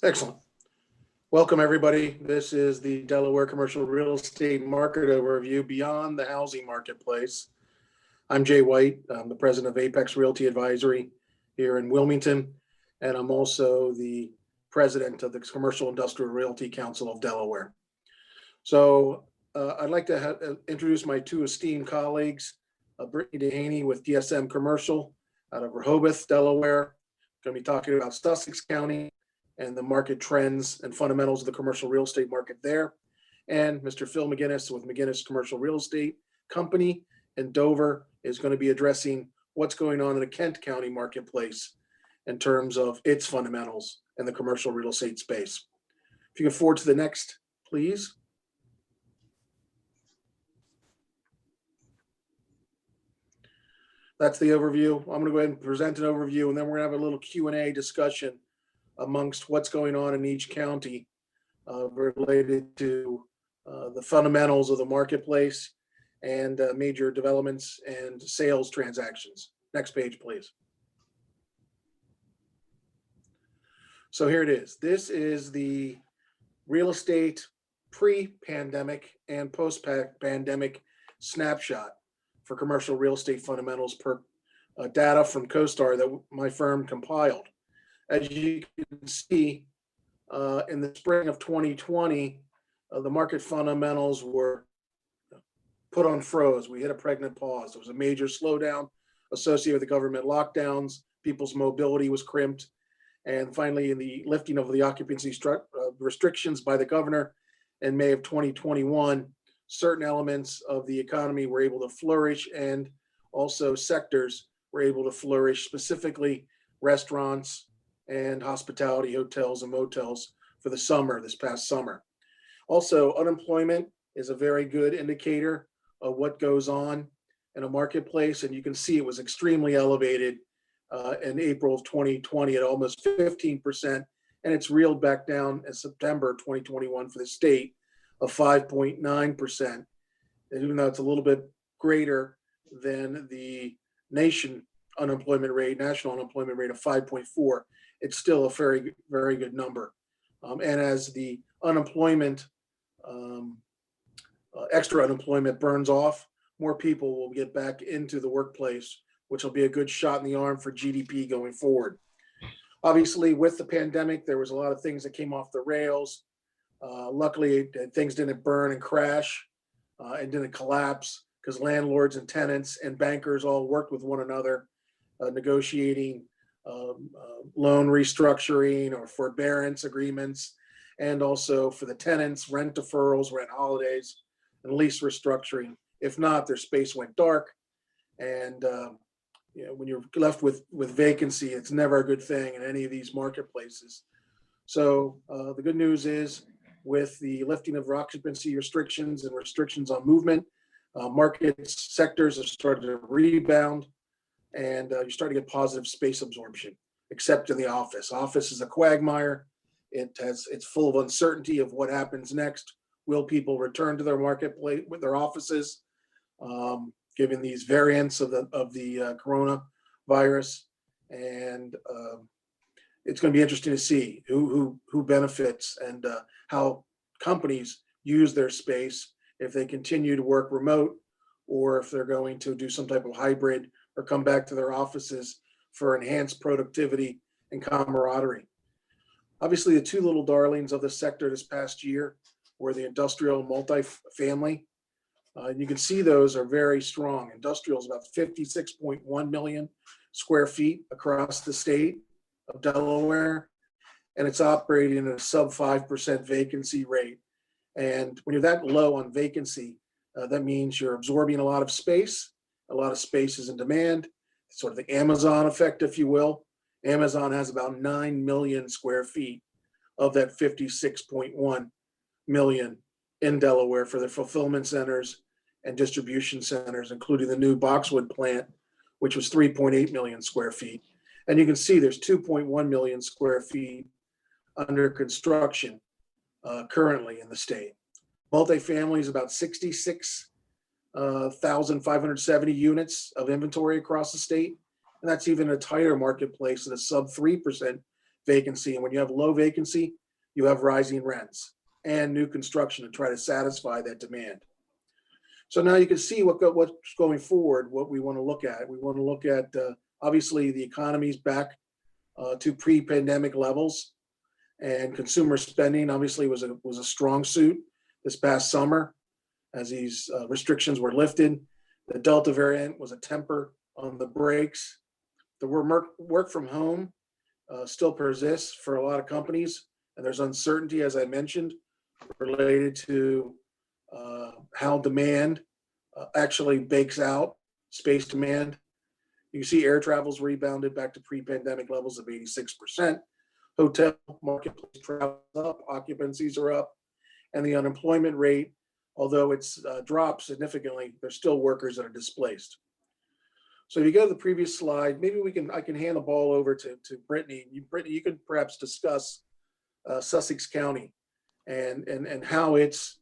Excellent. Welcome, everybody. This is the Delaware Commercial Real Estate Market Overview Beyond the Housing Marketplace. I'm Jay White. I'm the president of Apex Realty Advisory here in Wilmington, and I'm also the president of the Commercial Industrial Realty Council of Delaware. So I'd like to introduce my two esteemed colleagues, Brittany Dehaney with DSM Commercial out of Rehoboth, Delaware. Going to be talking about Sussex County and the market trends and fundamentals of the commercial real estate market there. And Mr. Phil McGinnis with McGinnis Commercial Real Estate Company in Dover is going to be addressing what's going on in the Kent County marketplace in terms of its fundamentals in the commercial real estate space. If you can forward to the next, please. That's the overview. I'm going to go ahead and present an overview, and then we're going to have a little Q&A discussion amongst what's going on in each county related to the fundamentals of the marketplace and major developments and sales transactions. Next page, please. So here it is. This is the real estate pre-pandemic and post-pandemic snapshot for commercial real estate fundamentals per data from CoStar that my firm compiled. As you can see, in the spring of 2020, the market fundamentals were put on froze. We hit a pregnant pause. There was a major slowdown associated with the government lockdowns. People's mobility was crimped. And finally, in the lifting of the occupancy restrictions by the governor in May of 2021, certain elements of the economy were able to flourish, and also sectors were able to flourish, specifically restaurants and hospitality, hotels and motels for the summer, this past summer. Also, unemployment is a very good indicator of what goes on in a marketplace. And you can see it was extremely elevated in April of 2020 at almost 15%. And it's reeled back down in September 2021 for the state of 5.9%. And even though it's a little bit greater than the national unemployment rate of 5.4, it's still a very, very good number. And as the unemployment, extra unemployment burns off, more people will get back into the workplace, which will be a good shot in the arm for GDP going forward. Obviously, with the pandemic, there was a lot of things that came off the rails. Luckily, things didn't burn and crash and didn't collapse because landlords and tenants and bankers all worked with one another, negotiating loan restructuring or forbearance agreements, and also for the tenants, rent deferrals, rent holidays, and lease restructuring. If not, their space went dark. And when you're left with vacancy, it's never a good thing in any of these marketplaces. So the good news is, with the lifting of occupancy restrictions and restrictions on movement, market sectors have started to rebound, and you're starting to get positive space absorption, except in the office. Office is a quagmire. It's full of uncertainty of what happens next. Will people return to their marketplace with their offices, given these variants of the coronavirus? And it's going to be interesting to see who benefits and how companies use their space, if they continue to work remote or if they're going to do some type of hybrid or come back to their offices for enhanced productivity and camaraderie. Obviously, the two little darlings of the sector this past year were the industrial and multifamily. You can see those are very strong. Industrial is about 56.1 million square feet across the state of Delaware, and it's operating at a sub 5% vacancy rate. And when you're that low on vacancy, that means you're absorbing a lot of space. A lot of space is in demand, sort of the Amazon effect, if you will. Amazon has about 9 million square feet of that 56.1 million in Delaware for their fulfillment centers and distribution centers, including the new Boxwood plant, which was 3.8 million square feet. And you can see there's 2.1 million square feet under construction currently in the state. Multifamily is about 66,570 units of inventory across the state. And that's even a tighter marketplace at a sub 3% vacancy. And when you have low vacancy, you have rising rents and new construction to try to satisfy that demand. So now you can see what's going forward, what we want to look at. We want to look at, obviously, the economy's back to pre-pandemic levels, and consumer spending obviously was a strong suit this past summer as these restrictions were lifted. The Delta variant was a temper on the brakes. The work from home still persists for a lot of companies, and there's uncertainty, as I mentioned, related to how demand actually bakes out space demand. You see air travel's rebounded back to pre-pandemic levels of 86%. Hotel marketplace travel up, occupancies are up, and the unemployment rate, although it's dropped significantly, there's still workers that are displaced. So if you go to the previous slide, maybe I can hand the ball over to Brittany. Brittany, you could perhaps discuss Sussex County and how it's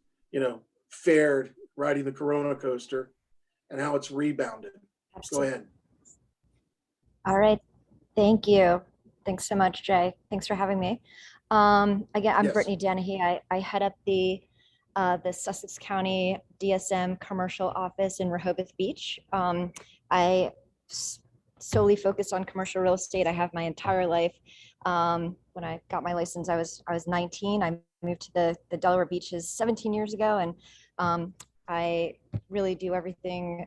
fared riding the Corona coaster and how it's rebounded. Absolutely. Go ahead. All right. Thank you. Thanks so much, Jay. Thanks for having me. Again, I'm Yes. Brittany Dennehy. I head up the Sussex County DSM commercial office in Rehoboth Beach. I solely focus on commercial real estate. I have my entire life. When I got my license, I was 19. I moved to the Delaware beaches 17 years ago, and I really do everything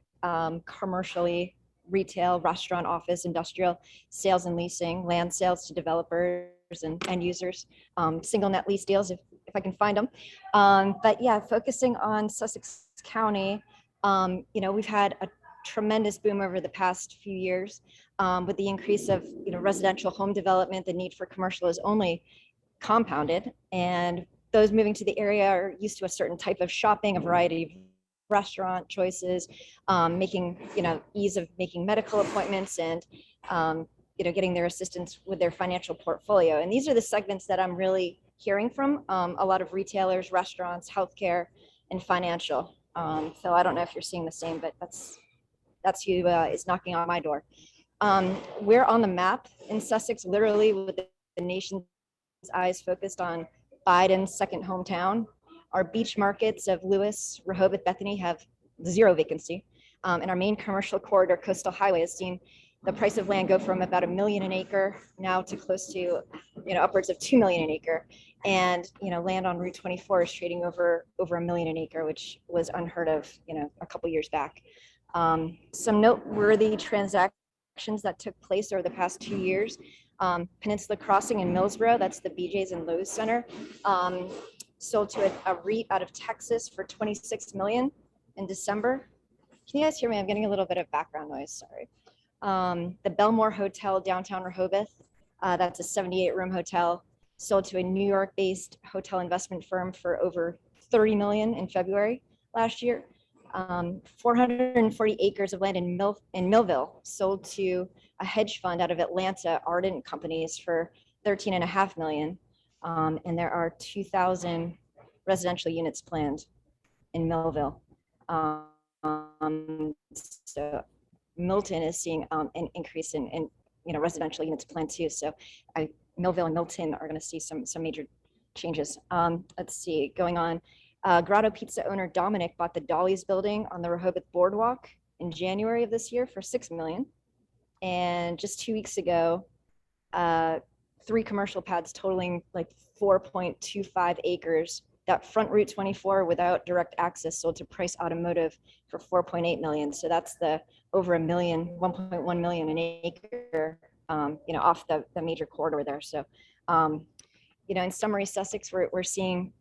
commercially: retail, restaurant, office, industrial, sales and leasing, land sales to developers and end users, single net lease deals if I can find them. But yeah, focusing on Sussex County, we've had a tremendous boom over the past few years with the increase of residential home development. The need for commercial is only compounded, and those moving to the area are used to a certain type of shopping, a variety of restaurant choices, making ease of making medical appointments, and getting their assistance with their financial portfolio. And these are the segments that I'm really hearing from a lot of retailers, restaurants, healthcare, and financial. So I don't know if you're seeing the same, but that's who is knocking on my door. We're on the map in Sussex, literally with the nation's eyes focused on Biden's second hometown. Our beach markets of Lewis, Rehoboth, Bethany have zero vacancy. And our main commercial corridor, Coastal Highway, has seen the price of land go from about $1 million an acre now to close to upwards of $2 million an acre. And land on Route 24 is trading over $1 million an acre, which was unheard of a couple years back. Some noteworthy transactions that took place over the past 2 years: Peninsula Crossing in Millsboro, that's the BJ's and Lowe's Center, sold to a REIT out of Texas for $26 million in December. Can you guys hear me? I'm getting a little bit of background noise, sorry. The Belmore Hotel, downtown Rehoboth, that's a 78-room hotel, sold to a New York-based hotel investment firm for over $30 million in February last year. 440 acres of land in Millville sold to a hedge fund out of Atlanta, Ardent Companies, for $13.5 million. And there are 2,000 residential units planned in Millville. So Milton is seeing an increase in residential units planned too. So Millville and Milton are going to see some major changes. Let's see, going on. Grotto Pizza owner Dominic bought the Dolly's building on the Rehoboth Boardwalk in January of this year for $6 million. And just 2 weeks ago, 3 commercial pads totaling like 4.25 acres that front Route 24 without direct access sold to Price Automotive for $4.8 million. So that's the over $1 million, $1.1 million an acre, off the major corridor there. So, in summary, Sussex, we're seeing,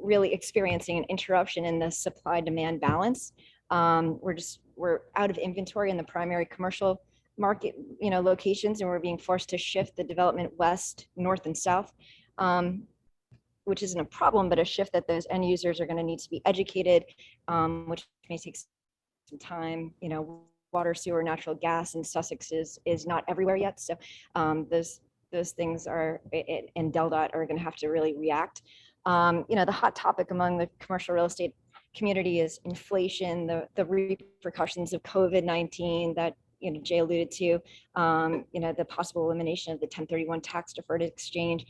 really experiencing an interruption in the supply-demand balance. We're out of inventory in the primary commercial market, locations, and we're being forced to shift the development west, north, and south, which isn't a problem, but a shift that those end users are going to need to be educated, which may take some time. Water, sewer, natural gas in Sussex is not everywhere yet. So those things are, and DelDOT are going to have to really react. The hot topic among the commercial real estate community is inflation, the repercussions of COVID-19 that Jay alluded to, the possible elimination of the 1031 tax deferred exchange.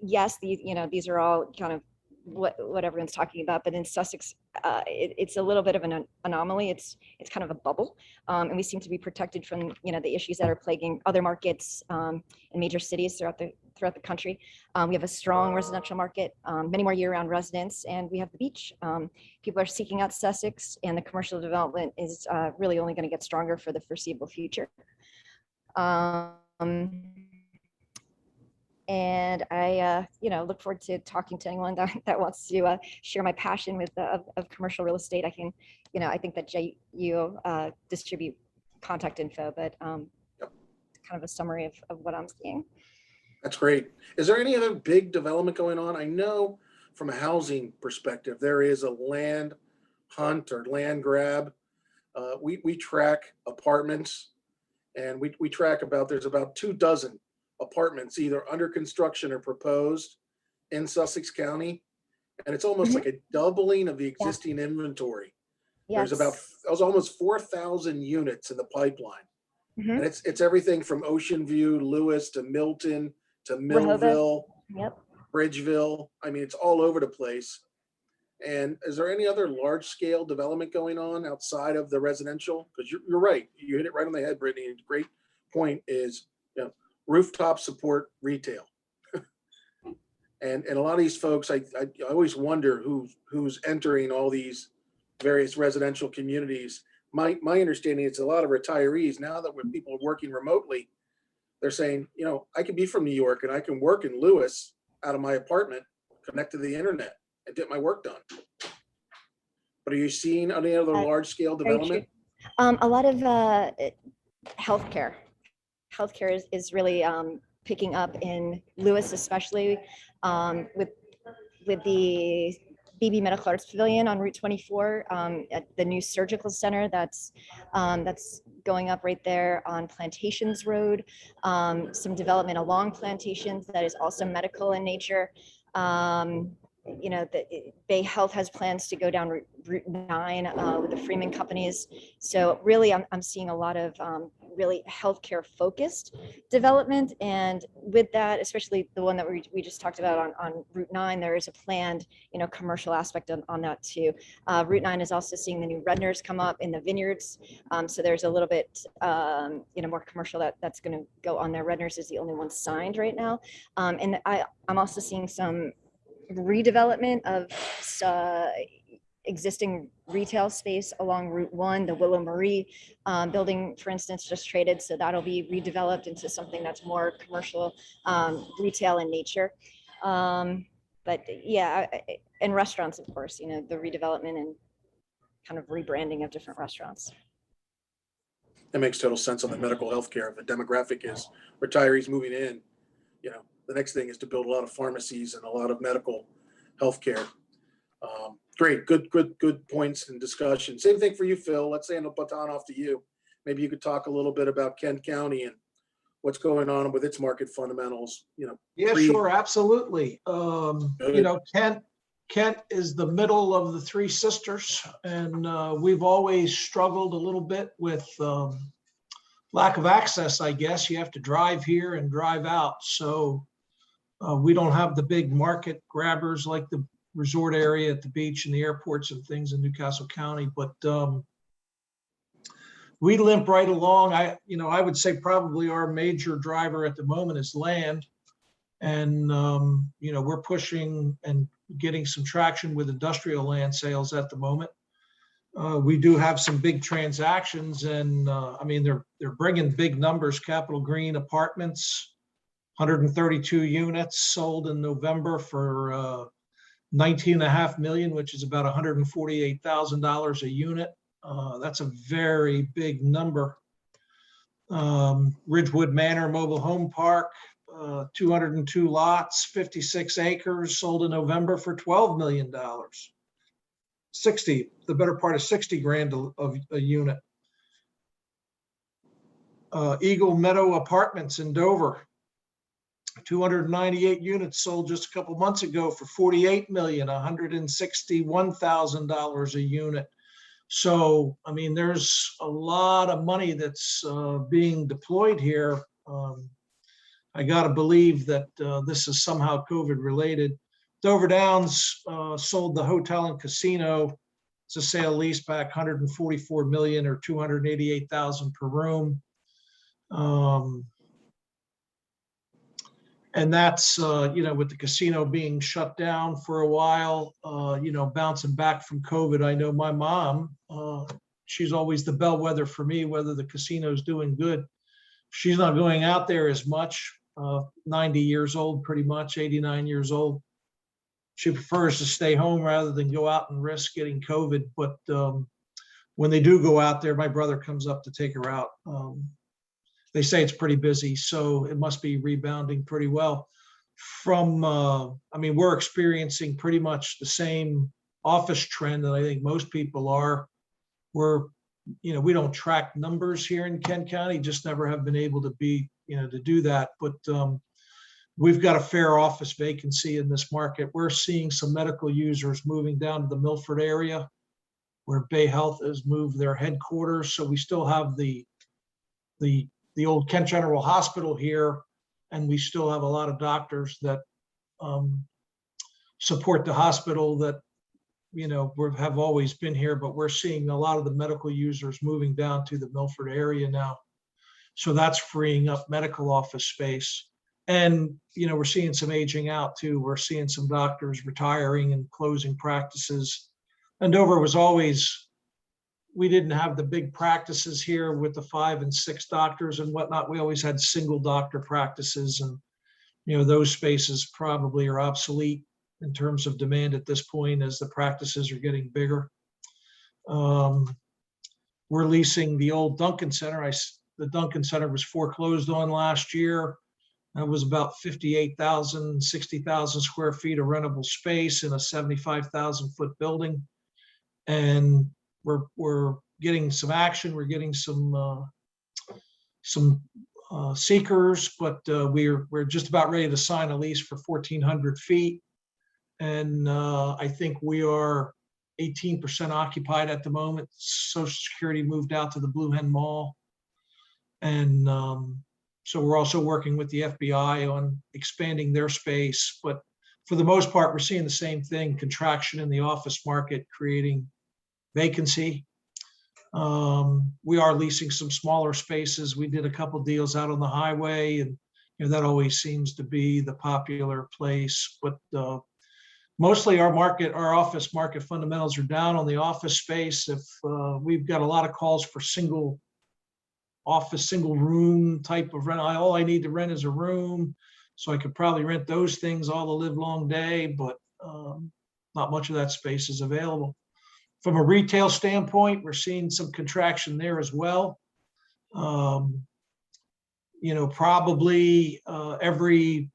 Yes, these are all kind of what everyone's talking about, but in Sussex, it's a little bit of an anomaly. It's kind of a bubble, and we seem to be protected from the issues that are plaguing other markets in major cities throughout the country. We have a strong residential market, many more year-round residents, and we have the beach. People are seeking out Sussex, and the commercial development is really only going to get stronger for the foreseeable future. And I, look forward to talking to anyone that wants to share my passion of commercial real estate. I can, I think that Jay, you distribute contact info, but kind of a summary of what I'm seeing. That's great. Is there any other big development going on? I know from a housing perspective, there is a land hunt or land grab. We track apartments, and we track there's about 24 apartments either under construction or proposed in Sussex County. And it's almost like a doubling of the existing inventory. Yes. There's almost 4,000 units in the pipeline. And it's everything from Ocean View, Lewis to Milton to Millville, Bridgeville. I mean, it's all over the place. And is there any other large scale development going on outside of the residential? Because you're right. You hit it right on the head, Brittany. And great point is, rooftop support retail. and a lot of these folks, I always wonder who's entering all these various residential communities. My understanding is a lot of retirees now that when people are working remotely, they're saying, I can be from New York and I can work in Lewis out of my apartment, connect to the internet and get my work done. But are you seeing any other large scale development? A lot of healthcare. Healthcare is really picking up in Lewis, especially with the BB Medical Arts Pavilion on Route 24, at the new surgical center that's going up right there on Plantations Road. Some development along Plantations that is also medical in nature. Bay Health has plans to go down Route 9 with the Freeman companies. So really, I'm seeing a lot of really healthcare focused development. And with that, especially the one that we just talked about on Route 9, there is a planned, commercial aspect on that too. Route 9 is also seeing the new Redners come up in the vineyards. So there's a little bit, more commercial that's going to go on there. Redners is the only one signed right now. And I'm also seeing some redevelopment of existing retail space along Route 1. The Willow Marie building, for instance, just traded, so that'll be redeveloped into something that's more commercial, retail in nature. But yeah, and restaurants, of course, the redevelopment and kind of rebranding of different restaurants. It makes total sense on the medical healthcare. If the demographic is retirees moving in, the next thing is to build a lot of pharmacies and a lot of medical healthcare. Great, good points and discussion. Same thing for you, Phil. Let's hand the baton off to you. Maybe you could talk a little bit about Kent County and what's going on with its market fundamentals. Yeah, sure, absolutely. Kent is the middle of the three sisters, and we've always struggled a little bit with lack of access, I guess. You have to drive here and drive out. So we don't have the big market grabbers like the resort area at the beach and the airports and things in Newcastle County, but we limp right along. I would say probably our major driver at the moment is land. And, we're pushing and getting some traction with industrial land sales at the moment. We do have some big transactions, and they're bringing big numbers. Capitol Green Apartments, 132 units sold in November for $19.5 million, which is about $148,000 a unit. That's a very big number. Ridgewood Manor Mobile Home Park, 202 lots, 56 acres, sold in November for $12 million. The better part of 60 grand of a unit. Eagle Meadow Apartments in Dover, 298 units sold just a couple months ago for $48 million, $161,000 a unit. So, I mean, there's a lot of money that's being deployed here. I got to believe that this is somehow COVID related. Dover Downs sold the hotel and casino. It's a sale leaseback, 144 million or 288,000 per room. And that's, with the casino being shut down for a while, bouncing back from COVID. I know my mom, she's always the bellwether for me, whether the casino's doing good. She's not going out there as much, 90 years old, pretty much 89 years old. She prefers to stay home rather than go out and risk getting COVID. But when they do go out there, my brother comes up to take her out. They say it's pretty busy, so it must be rebounding pretty well. We're experiencing pretty much the same office trend that I think most people are. We don't track numbers here in Kent County, just never have been able to do that. But we've got a fair office vacancy in this market. We're seeing some medical users moving down to the Milford area where Bay Health has moved their headquarters. So we still have the old Kent General Hospital here, and we still have a lot of doctors that support the hospital that have always been here, but we're seeing a lot of the medical users moving down to the Milford area now. So that's freeing up medical office space. And, we're seeing some aging out too. We're seeing some doctors retiring and closing practices. And Dover was always, we didn't have the big practices here with the 5 and 6 doctors and whatnot. We always had single doctor practices, and, those spaces probably are obsolete in terms of demand at this point as the practices are getting bigger. We're leasing the old Duncan Center. The Duncan Center was foreclosed on last year. That was about 58,000, 60,000 square feet of rentable space in a 75,000 foot building. And we're getting some action. We're getting some seekers, but we're just about ready to sign a lease for 1,400 feet. And I think we are 18% occupied at the moment. Social Security moved out to the Blue Hen Mall. And so we're also working with the FBI on expanding their space. But for the most part, we're seeing the same thing, contraction in the office market, creating vacancy. We are leasing some smaller spaces. We did a couple deals out on the highway, and that always seems to be the popular place. But mostly our office market fundamentals are down on the office space. If we've got a lot of calls for single room type of rent. All I need to rent is a room, so I could probably rent those things all the live long day, but not much of that space is available. From a retail standpoint, we're seeing some contraction there as well. Probably every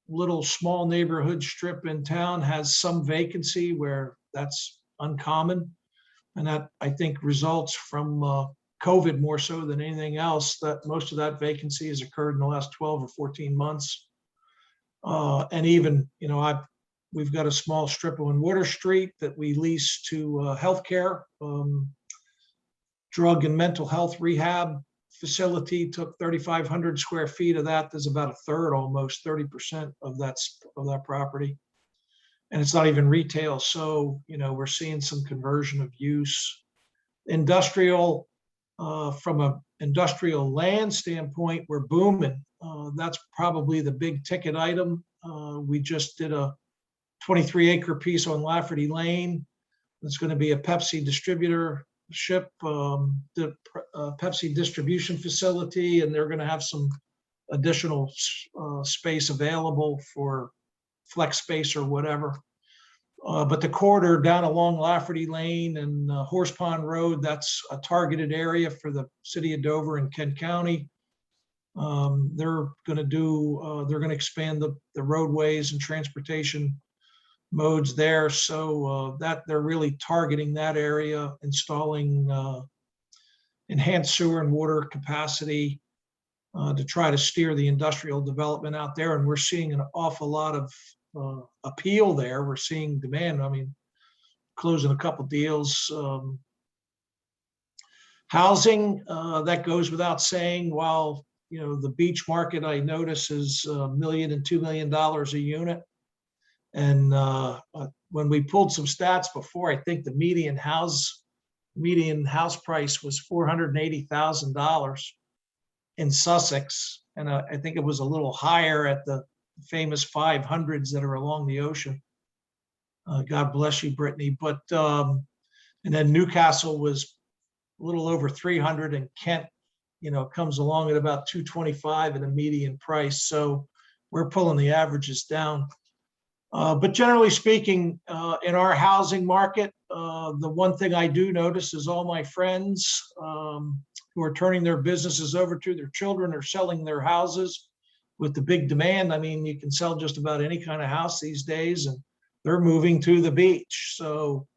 little small neighborhood strip in town has some vacancy where that's uncommon. And that, I think, results from COVID more so than anything else, that most of that vacancy has occurred in the last 12 or 14 months. And even, we've got a small strip on Water Street that we lease to healthcare, drug and mental health rehab facility. Took 3,500 square feet of that. There's about a third, almost 30% of that property. And it's not even retail. So, we're seeing some conversion of use. Industrial, from an industrial land standpoint, we're booming. That's probably the big ticket item. We just did a 23-acre piece on Lafferty Lane. It's going to be a Pepsi distributorship, the Pepsi distribution facility, and they're going to have some additional space available for flex space or whatever. But the corridor down along Lafferty Lane and Horse Pond Road, that's a targeted area for the city of Dover and Kent County. They're going to expand the roadways and transportation modes there. So that they're really targeting that area, installing enhanced sewer and water capacity to try to steer the industrial development out there. And we're seeing an awful lot of appeal there. We're seeing demand. Closing a couple deals Housing, that goes without saying. While, the beach market, I notice, is $1 million and $2 million a unit. And when we pulled some stats before, I think the median house price was $480,000 in Sussex. And I think it was a little higher at the famous 500s that are along the ocean. God bless you, Brittany. But and then Newcastle was a little over 300, and Kent, comes along at about 225 at a median price. So we're pulling the averages down. But generally speaking, in our housing market, the one thing I do notice is all my friends who are turning their businesses over to their children are selling their houses with the big demand. I mean, you can sell just about any kind of house these days, and they're moving to the beach. So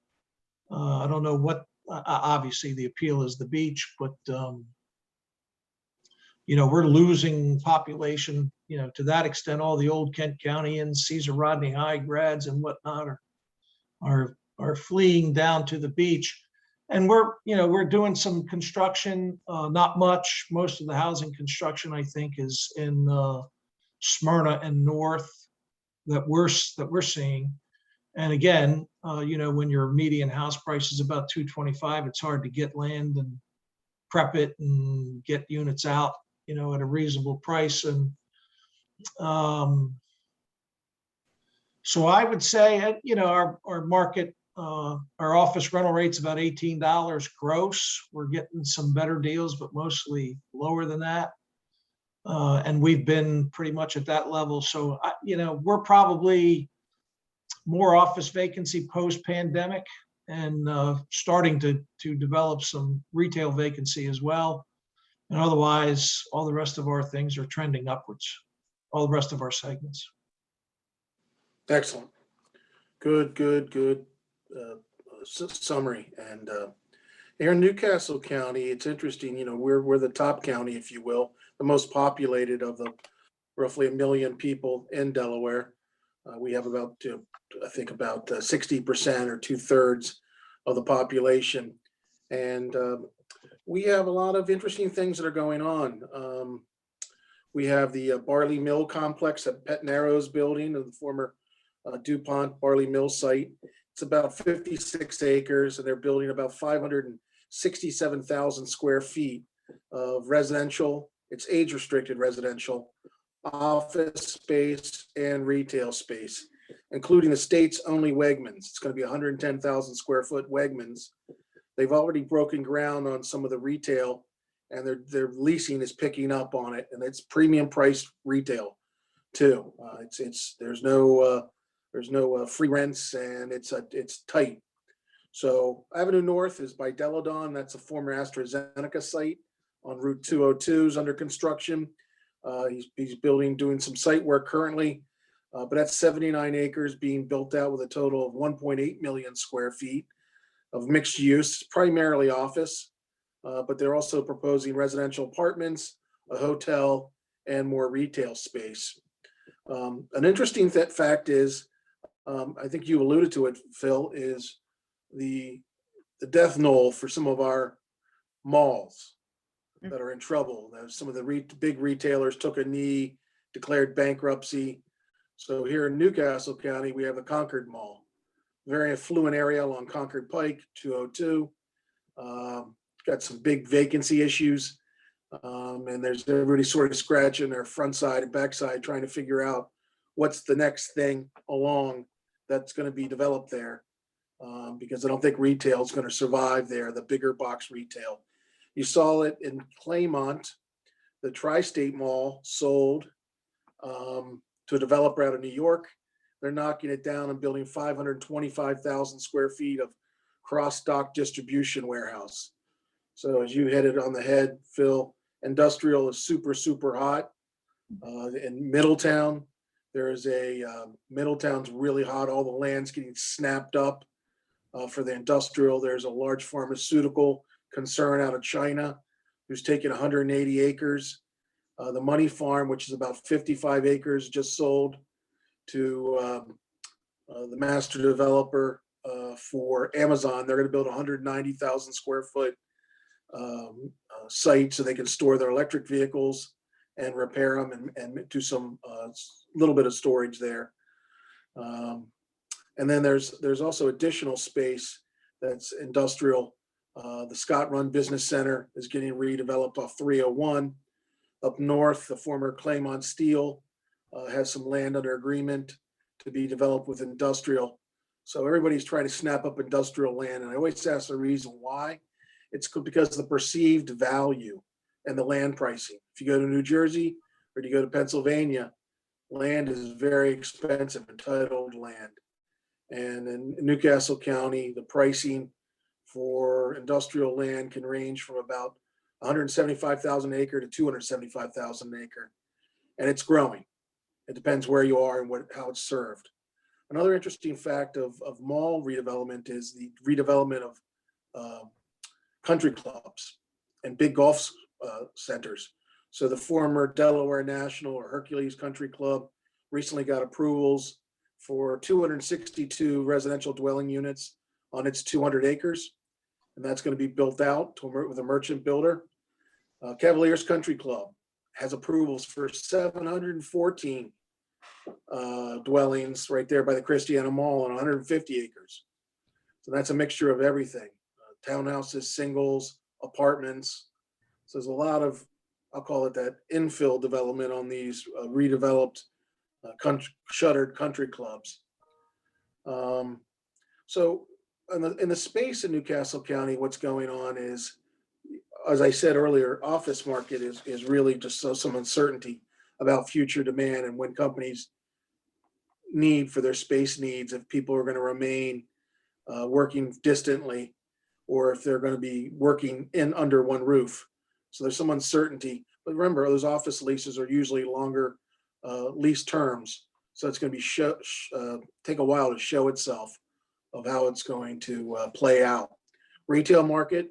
I don't know what, obviously the appeal is the beach, but we're losing population, to that extent. All the old Kent Countyans, Caesar Rodney High grads and whatnot are fleeing down to the beach. And we're doing some construction, not much. Most of the housing construction, I think, is in Smyrna and north that we're seeing. And again, when your median house price is about 225, it's hard to get land and prep it and get units out, at a reasonable price. And so I would say, our market, our office rental rate's about $18 gross. We're getting some better deals, but mostly lower than that. And we've been pretty much at that level. So, we're probably more office vacancy post-pandemic, and starting to develop some retail vacancy as well. And otherwise, all the rest of our things are trending upwards, all the rest of our segments. Excellent. Good summary. And here in Newcastle County, it's interesting, we're the top county, if you will, the most populated of the roughly 1 million people in Delaware. We have about, I think about 60% or 2/3 of the population. And we have a lot of interesting things that are going on. We have the Barley Mill complex that Pet Narrows building of the former DuPont Barley Mill site. It's about 56 acres, and they're building about 567,000 square feet of residential. It's age-restricted residential, office space, and retail space, including the state's only Wegmans. It's going to be 110,000 square foot Wegmans. They've already broken ground on some of the retail, and their leasing is picking up on it, and it's premium priced retail too. There's no free rents, and it's tight. So Avenue North is by Deladon. That's a former AstraZeneca site on Route 202 is under construction. He's doing some site work currently, but that's 79 acres being built out with a total of 1.8 million square feet of mixed use, primarily office, but they're also proposing residential apartments, a hotel, and more retail space. An interesting fact is, I think you alluded to it, Phil, is the death knoll for some of our malls that are in trouble. Some of the big retailers took a knee, declared bankruptcy. So here in Newcastle County, we have the Concord Mall, very affluent area along Concord Pike, 202. Got some big vacancy issues, and there's everybody sort of scratching their front side and backside trying to figure out what's the next thing along that's going to be developed there, because I don't think retail is going to survive there, the bigger box retail. You saw it in Claymont. The Tri-State Mall sold to a developer out of New York. They're knocking it down and building 525,000 square feet of cross-dock distribution warehouse. So as you hit it on the head, Phil, industrial is super, super hot. In Middletown, Middletown's really hot. All the land's getting snapped up for the industrial. There's a large pharmaceutical concern out of China who's taken 180 acres. The Money Farm, which is about 55 acres, just sold to the master developer for Amazon. They're going to build 190,000 square foot site so they can store their electric vehicles and repair them and do some little bit of storage there. And then there's also additional space that's industrial. The Scott Run Business Center is getting redeveloped off 301. Up north, the former Claymont Steel has some land under agreement to be developed with industrial. So everybody's trying to snap up industrial land. And I always ask the reason why. It's because of the perceived value and the land pricing. If you go to New Jersey or you go to Pennsylvania, land is very expensive, entitled land. And in Newcastle County, the pricing for industrial land can range from about 175,000 acre to 275,000 acre. And it's growing. It depends where you are and how it's served. Another interesting fact of mall redevelopment is the redevelopment of country clubs and big golf centers. So the former Delaware National or Hercules Country Club recently got approvals for 262 residential dwelling units on its 200 acres. And that's going to be built out with a merchant builder. Cavaliers Country Club has approvals for 714 dwellings right there by the Christiana Mall on 150 acres. So that's a mixture of everything. Townhouses, singles, apartments. So there's a lot of, I'll call it that infill development on these redeveloped shuttered country clubs. So in the space in Newcastle County, what's going on is, as I said earlier, office market is really just some uncertainty about future demand and when companies need for their space needs, if people are going to remain working distantly or if they're going to be working under one roof. So there's some uncertainty. But remember, those office leases are usually longer lease terms. So it's going to be take a while to show itself of how it's going to play out. Retail market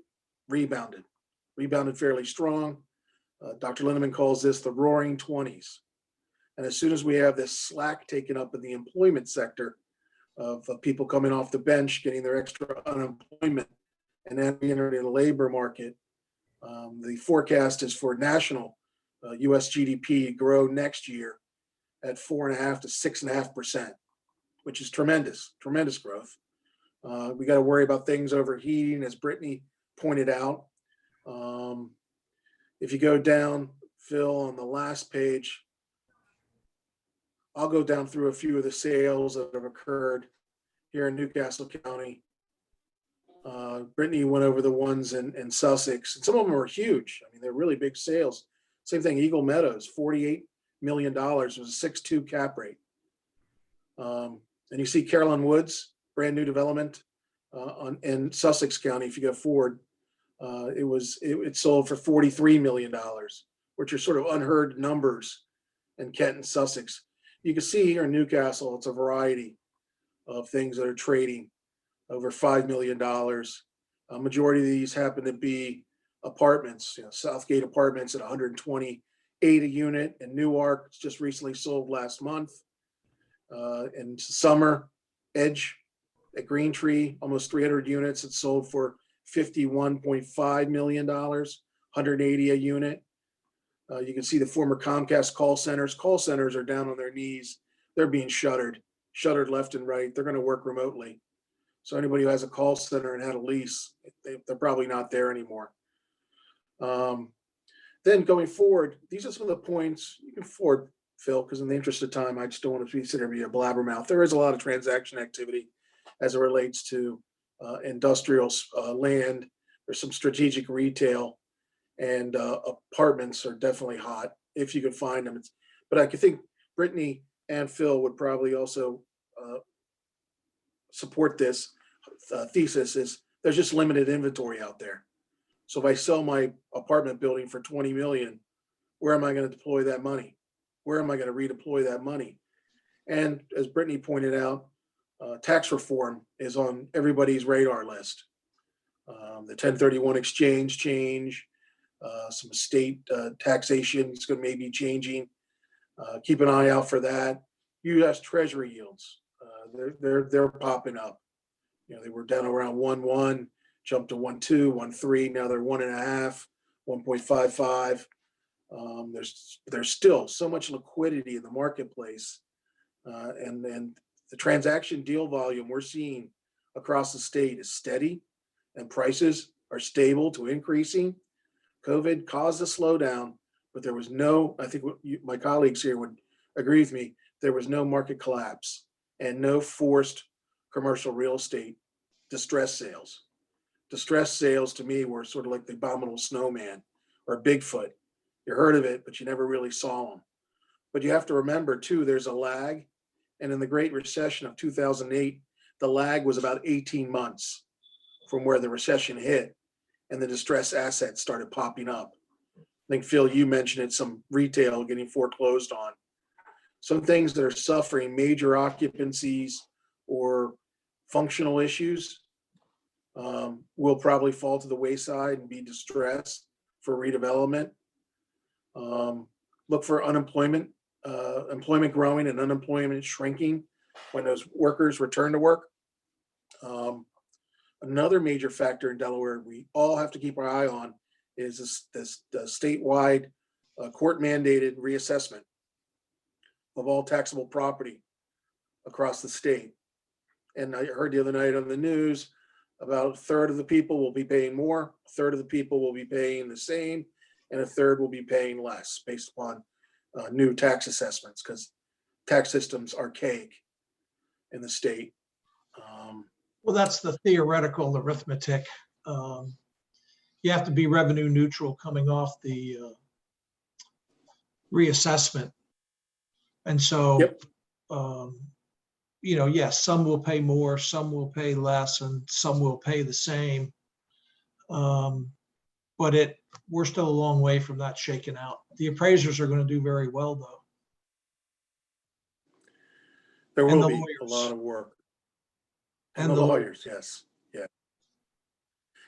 rebounded fairly strong. Dr. Lindeman calls this the roaring 20s. And as soon as we have this slack taken up in the employment sector of people coming off the bench, getting their extra unemployment, and then entering the labor market, the forecast is for national U.S. GDP to grow next year at 4.5% to 6.5%, which is tremendous growth. We got to worry about things overheating, as Brittany pointed out. If you go down, Phil, on the last page, I'll go down through a few of the sales that have occurred here in Newcastle County. Brittany went over the ones in Sussex, and some of them are huge. I mean, they're really big sales. Same thing, Eagle Meadows, $48 million was a 6.2 cap rate. And you see Carolyn Woods, brand new development in Sussex County. If you go forward, it sold for $43 million, which are sort of unheard numbers in Kent and Sussex. You can see here in Newcastle, it's a variety of things that are trading over $5 million. A majority of these happen to be apartments. Southgate Apartments at 128 a unit, and Newark just recently sold last month. In summer, Edge at Green Tree, almost 300 units. It sold for $51.5 million, 180 a unit. You can see the former Comcast call centers. Call centers are down on their knees. They're being shuttered left and right. They're going to work remotely. So anybody who has a call center and had a lease, they're probably not there anymore. Then going forward, these are some of the points you can forward, Phil, because in the interest of time, I just don't want to consider me a blabbermouth. There is a lot of transaction activity as it relates to industrial land. There's some strategic retail, and apartments are definitely hot if you can find them. But I think Brittany and Phil would probably also support this thesis. Is there's just limited inventory out there. So if I sell my apartment building for 20 million, where am I going to deploy that money? Where am I going to redeploy that money? And as Brittany pointed out, tax reform is on everybody's radar list. The 1031 exchange change, some state taxation is going to maybe changing. Keep an eye out for that. U.S. Treasury yields, they're popping up. They were down around 1.1. jumped to 1.2, 1.3. Now they're 1.5, 1.55. There's still so much liquidity in the marketplace, and the transaction deal volume we're seeing across the state is steady, and prices are stable to increasing. COVID caused a slowdown, but there was no, I think my colleagues here would agree with me, there was no market collapse and no forced commercial real estate distress sales. Distress sales to me were sort of like the abominable snowman or Bigfoot. You heard of it, but you never really saw them. But you have to remember too, there's a lag. And in the Great Recession of 2008, the lag was about 18 months from where the recession hit and the distressed assets started popping up. I think, Phil, you mentioned it, some retail getting foreclosed on. Some things that are suffering major occupancies or functional issues will probably fall to the wayside and be distressed for redevelopment. Look for employment growing and unemployment shrinking when those workers return to work. Another major factor in Delaware we all have to keep our eye on is this statewide court mandated reassessment of all taxable property across the state. And I heard the other night on the news about a third of the people will be paying more, a third of the people will be paying the same, and a third will be paying less based upon new tax assessments, because tax systems are archaic in the state. Well, that's the theoretical arithmetic. You have to be revenue neutral coming off the reassessment. And so, Yep. Yes, some will pay more, some will pay less, and some will pay the same. But we're still a long way from that shaking out. The appraisers are going to do very well, though. There And will the be a lawyers. lot of work. And the the lawyers, yes. Yeah.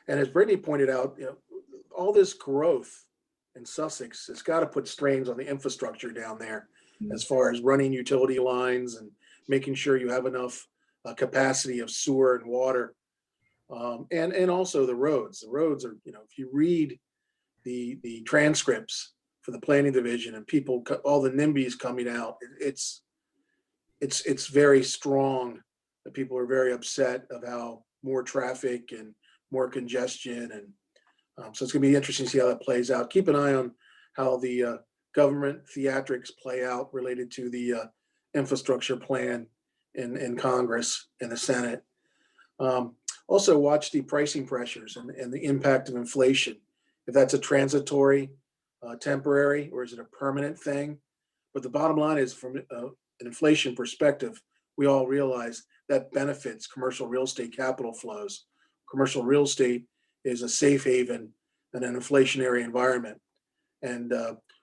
And as Brittany pointed out, all this growth in Sussex has got to put strains on the infrastructure down there as far as running utility lines and making sure you have enough capacity of sewer and water. And also the roads. The roads are, if you read the transcripts for the planning division and people, all the NIMBYs coming out, it's very strong that people are very upset of how more traffic and more congestion. And so it's gonna be interesting to see how that plays out. Keep an eye on how the government theatrics play out related to the infrastructure plan in Congress and the Senate. Also watch the pricing pressures and the impact of inflation. If that's a transitory, temporary, or is it a permanent thing? But the bottom line is, from an inflation perspective, we all realize that benefits commercial real estate capital flows. Commercial real estate is a safe haven in an inflationary environment. And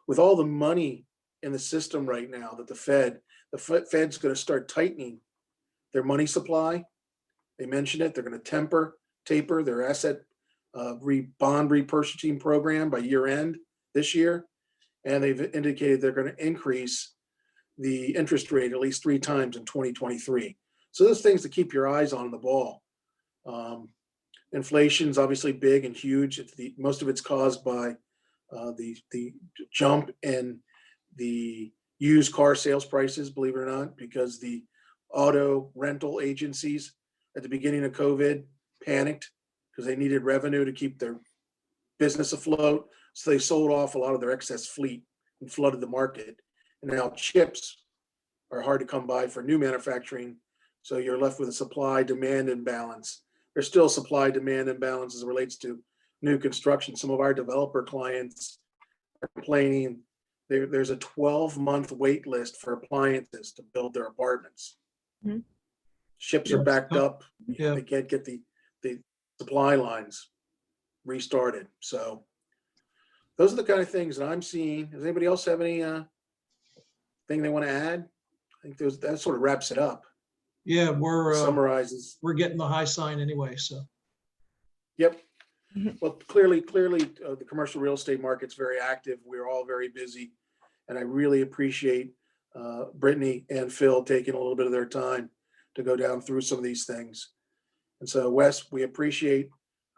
with all the money in the system right now that the Fed's going to start tightening their money supply. They mentioned it. They're going to taper their asset bond repurchasing program by year end this year. And they've indicated they're going to increase the interest rate at least 3 times in 2023. So those things to keep your eyes on the ball. Inflation is obviously big and huge. Most of it's caused by the jump in the used car sales prices, believe it or not, because the auto rental agencies at the beginning of COVID panicked because they needed revenue to keep their business afloat. So they sold off a lot of their excess fleet and flooded the market. And now chips are hard to come by for new manufacturing. So you're left with a supply-demand imbalance. There's still supply-demand imbalance as it relates to new construction. Some of our developer clients are complaining there's a 12-month wait list for appliances to build their apartments. Mm-hmm. Ships are backed up. Yeah. They can't get the supply lines restarted. So those are the kind of things that I'm seeing. Does anybody else have any thing they want to add? I think that sort of wraps it up. Yeah, summarizes. We're getting the high sign anyway. So. Yep. Mm-hmm. Well, clearly, the commercial real estate market's very active. We're all very busy, and I really appreciate Brittany and Phil taking a little bit of their time to go down through some of these things. And so, Wes, we appreciate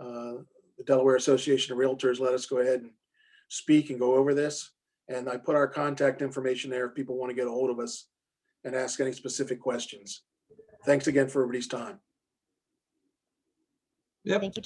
the Delaware Association of Realtors let us go ahead and speak and go over this. And I put our contact information there if people want to get a hold of us and ask any specific questions. Thanks again for everybody's time. Yep. Thank you.